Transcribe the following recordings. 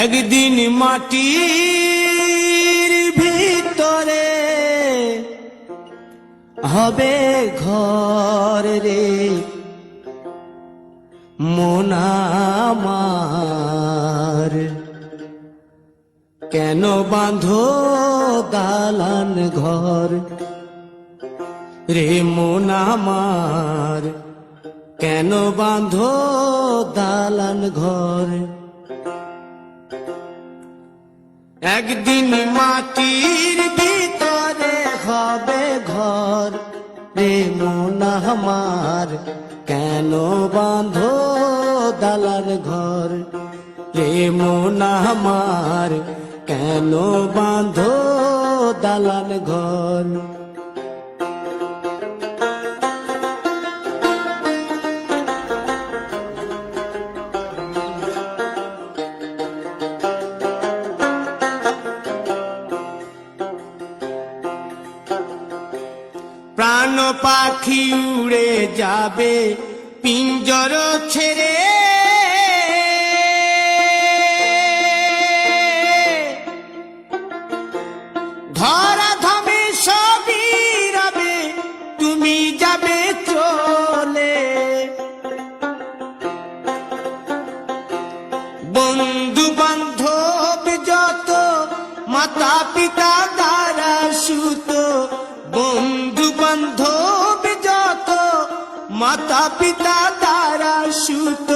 একদিন মাটির ভিতরে হবে ঘর রে মন আমার, কেন বাঁধো দালান ঘর রে মন আমার, কেন বাঁধো দালান ঘর। একদিন মাটির ভিতরে হবে ঘর রে মন আমার, কেন বাঁধো দালান ঘর রে মন আমার, কেন বাঁধো দালান ঘর। প্রাণ পাখি উড়ে যাবে পিঞ্জর ছেড়ে, ধরা ধামে সবই রবে তুমি যাবে চলে। বন্ধু বান্ধব যত মাতা পিতা দ্বারা সুত, বন্ধু বান্ধব যত মাতা পিতা দ্বারা সুত,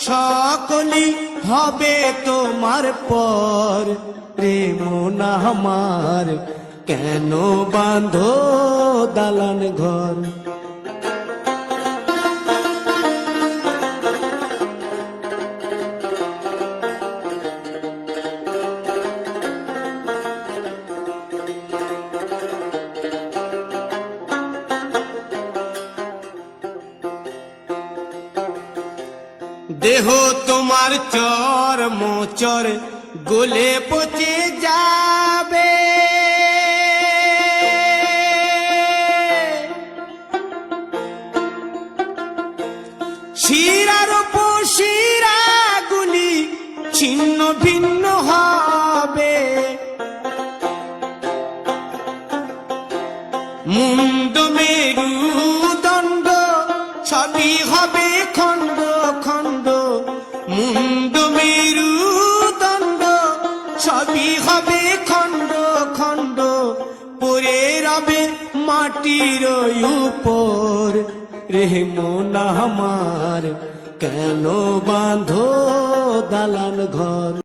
সকলই হবে তোমার পর রে মন আমার, কেন বাঁধো দালান ঘর। দেহ তোমার চর মোচর গলে পচে যাবে, শিরার উপশিরা গুলি ছিন্ন ভিন্ন হবে, মুন্ড মেরুদণ্ড সবই হবে খণ্ড খণ্ড, মুন্ড মেরুদণ্ড সবই হবে খণ্ড খণ্ড, পড়ে রবে মাটির উপর রে মন আমার, কেন বাঁধো দালান ঘর।